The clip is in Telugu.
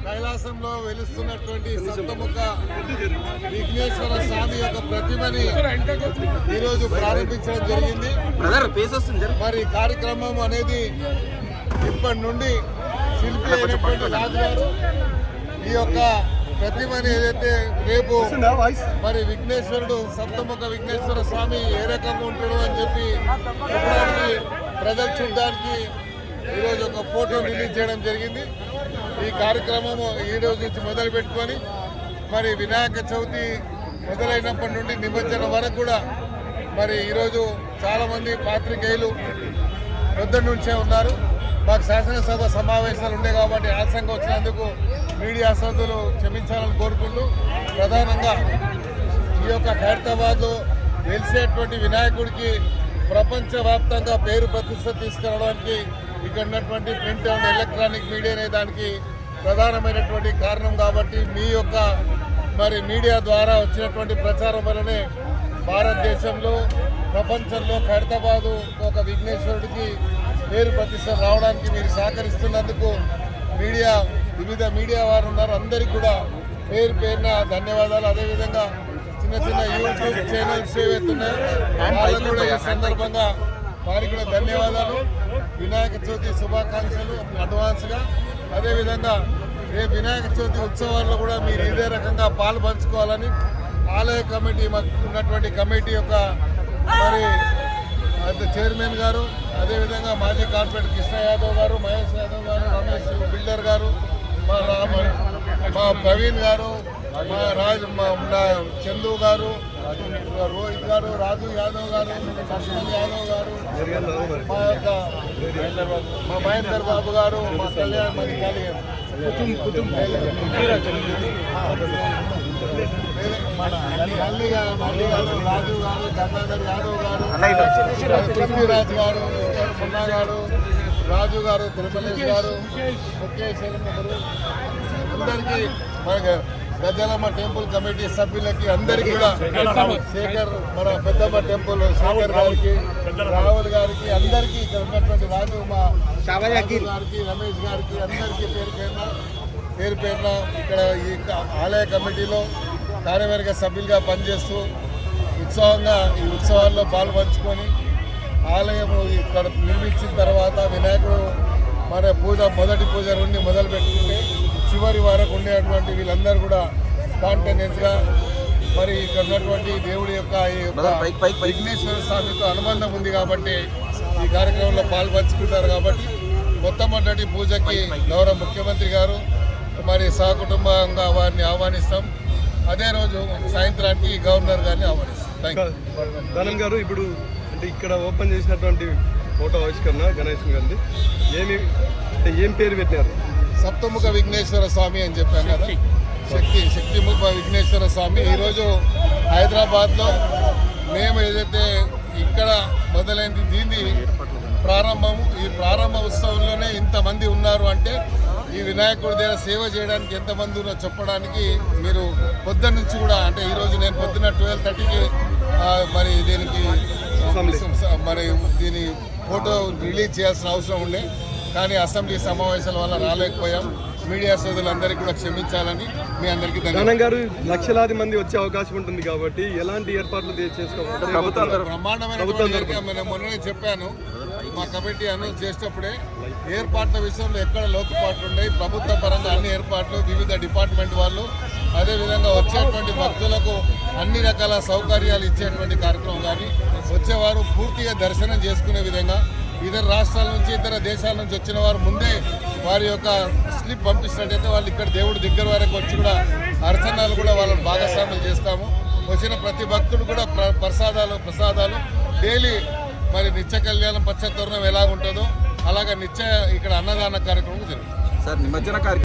కైలాసంలో వెలుస్తున్నటువంటి సప్తముఖ విఘ్నేశ్వర స్వామి యొక్క ప్రతిమని ఈరోజు ప్రారంభించడం జరిగింది. మరి కార్యక్రమం అనేది ఇప్పటి నుండి శిల్పి అయినటువంటి రాజుగారు ఈ యొక్క ప్రతిమని ఏదైతే రేపు మరి విఘ్నేశ్వరుడు సప్తముఖ విఘ్నేశ్వర స్వామి ఏ రకంగా ఉంటాడు అని చెప్పి చెప్పడానికి ప్రజలు చూడడానికి ఈరోజు ఒక ఫోటో రిలీజ్ చేయడం జరిగింది. ఈ కార్యక్రమం ఈ రోజు నుంచి మొదలు పెట్టుకొని మరి వినాయక చవితి మొదలైనప్పటి నుండి నిమజ్జనం వరకు కూడా మరి ఈరోజు చాలామంది పాత్రికేయులు పొద్దున్న నుంచే ఉన్నారు. మాకు శాసనసభ సమావేశాలు ఉండే కాబట్టి ఆలస్యంగా వచ్చినందుకు మీడియా సోదరులు క్షమించాలని కోరుకుంటూ ప్రధానంగా ఈ యొక్క ఖైరతాబాద్లో వెలిసేటువంటి వినాయకుడికి ప్రపంచవ్యాప్తంగా పేరు ప్రతిష్ట తీసుకురావడానికి ఇక్కడ ఉన్నటువంటి ప్రింట్ అండ్ ఎలక్ట్రానిక్ మీడియా అనే దానికి ప్రధానమైనటువంటి కారణం. కాబట్టి మీ యొక్క మరి మీడియా ద్వారా వచ్చినటువంటి ప్రచారం వల్లనే భారతదేశంలో ప్రపంచంలో ఖైరతాబాదు ఒక విఘ్నేశ్వరుడికి పేరు ప్రతిష్ట రావడానికి మీరు సహకరిస్తున్నందుకు వివిధ మీడియా వారు ఉన్నారు. అందరికీ కూడా పేరు పేరున ధన్యవాదాలు. అదేవిధంగా చిన్న చిన్న యూట్యూబ్ ఛానల్స్ ఏవైతున్నాయో వాళ్ళకు కూడా ఈ సందర్భంగా వారికి కూడా ధన్యవాదాలు. వినాయక చవితి శుభాకాంక్షలు అడ్వాన్స్గా. అదేవిధంగా రేపు వినాయక చవితి ఉత్సవాల్లో కూడా మీరు ఇదే రకంగా పాలు పంచుకోవాలని ఆలయ కమిటీ మాకు ఉన్నటువంటి కమిటీ యొక్క మరి చైర్మన్ గారు, అదేవిధంగా మాజీ కార్పొరేటర్ కృష్ణ యాదవ్ గారు, మహేష్ యాదవ్ గారు, రమేష్ బిల్డర్ గారు, మా ప్రవీణ్ గారు, మా చందు గారు, రోహిత్ గారు, రాజు యాదవ్ గారు, లక్ష్మణ్ యాదవ్ గారు, మా మహేందర్ బాబు గారు, మా కళ్యాణ్ మరి మల్లి గారు, రాజు గారు, గంగాధర్ యాదవ్ గారు, పృథ్వీరాజ్ గారు, సున్నా గారు, రాజు గారు, తిరుమలేష్ గారు, ముఖేష్ గారు, అందరికీ మన గద్దెలమ్మ టెంపుల్ కమిటీ సభ్యులకి అందరికీ కూడా శేఖర్ మన పెద్దమ్మ టెంపుల్ శేఖర్ గారికి, రాహుల్ గారికి, అందరికీ ఇక్కడ ఉన్నటువంటి రాజు మా గారికి, రమేష్ గారికి అందరికీ పేరు పేరున ఇక్కడ ఈ ఆలయ కమిటీలో కార్యవర్గ సభ్యులుగా పనిచేస్తూ ఉత్సవంగా ఈ ఉత్సవాల్లో పాల్పంచుకొని ఆలయం ఇక్కడ నిర్మించిన తర్వాత వినాయకుడు మన మొదటి పూజ నుండి మొదలు పెట్టుకుంటే చివరి వరకు ఉండేటువంటి వీళ్ళందరూ కూడా స్పాంటేనియస్గా మరి ఇక్కడ ఉన్నటువంటి దేవుడి యొక్క విఘ్నేశ్వర స్వామితో అనుబంధం ఉంది కాబట్టి ఈ కార్యక్రమంలో పాల్పంచుకుంటారు. కాబట్టి మొట్టమొదటి పూజకి గౌరవ ముఖ్యమంత్రి గారు మరి సహకుటుంబంగా వారిని ఆహ్వానిస్తాం. అదే రోజు సాయంత్రానికి గవర్నర్ గారిని ఆహ్వానిస్తాం. ధనం గారు, ఇప్పుడు అంటే ఇక్కడ ఓపెన్ చేసినటువంటి ఫోటో ఆవిష్కరణ గణేష్ గారిది ఏం పేరు పెట్టారు? సప్తముఖ విఘ్నేశ్వర స్వామి అని చెప్పాను కదా, శక్తిముఖ విఘ్నేశ్వర స్వామి. ఈరోజు హైదరాబాద్లో మేము ఏదైతే ఇక్కడ మొదలైంది దీన్ని ఈ ప్రారంభ ఉత్సవంలోనే ఇంతమంది ఉన్నారు అంటే ఈ వినాయకుడి దగ్గర సేవ చేయడానికి ఎంతమంది ఉన్నో చెప్పడానికి మీరు పొద్దున్న నుంచి కూడా అంటే ఈరోజు నేను పొద్దున్న 12:30కి మరి దీనికి మరి దీని ఫోటో రిలీజ్ చేయాల్సిన అవసరం ఉండే, కానీ అసెంబ్లీ సమావేశాల వల్ల రాలేకపోయాం. మీడియా సోదరులందరికీ కూడా క్షమించాలని మీ అందరికీ ధన్యవాదాలు. గారు లక్షలాది మంది వచ్చే అవకాశం ఉంటుంది కాబట్టి ఎలాంటి ఏర్పాట్లు చేసుకోవాలి? బ్రహ్మాండమైన మొన్ననే చెప్పాను, మా కమిటీ అనౌన్స్ చేసేటప్పుడే ఏర్పాట్ల విషయంలో ఎక్కడ లోతుపాట్లు ఉన్నాయి, ప్రభుత్వ పరంగా అన్ని ఏర్పాట్లు, వివిధ డిపార్ట్మెంట్ వాళ్ళు, అదేవిధంగా వచ్చేటువంటి భక్తులకు అన్ని రకాల సౌకర్యాలు ఇచ్చేటువంటి కార్యక్రమం కానీ వచ్చేవారు పూర్తిగా దర్శనం చేసుకునే విధంగా ఇతర రాష్ట్రాల నుంచి ఇతర దేశాల నుంచి వచ్చిన వారు ముందే వారి యొక్క స్లిప్ పంపిస్తున్నట్టయితే వాళ్ళు ఇక్కడ దేవుడి దగ్గర వరకు వచ్చి కూడా అర్చనలు కూడా వాళ్ళని భాగస్వాములు చేస్తాము. వచ్చిన ప్రతి భక్తుడు కూడా ప్రసాదాలు డైలీ మరి నిత్య కళ్యాణం పచ్చతోరణం ఎలాగుంటుందో అలాగా ఇక్కడ అన్నదాన కార్యక్రమం జరుగుతుంది. సార్ నిమజ్జన కార్యక్రమం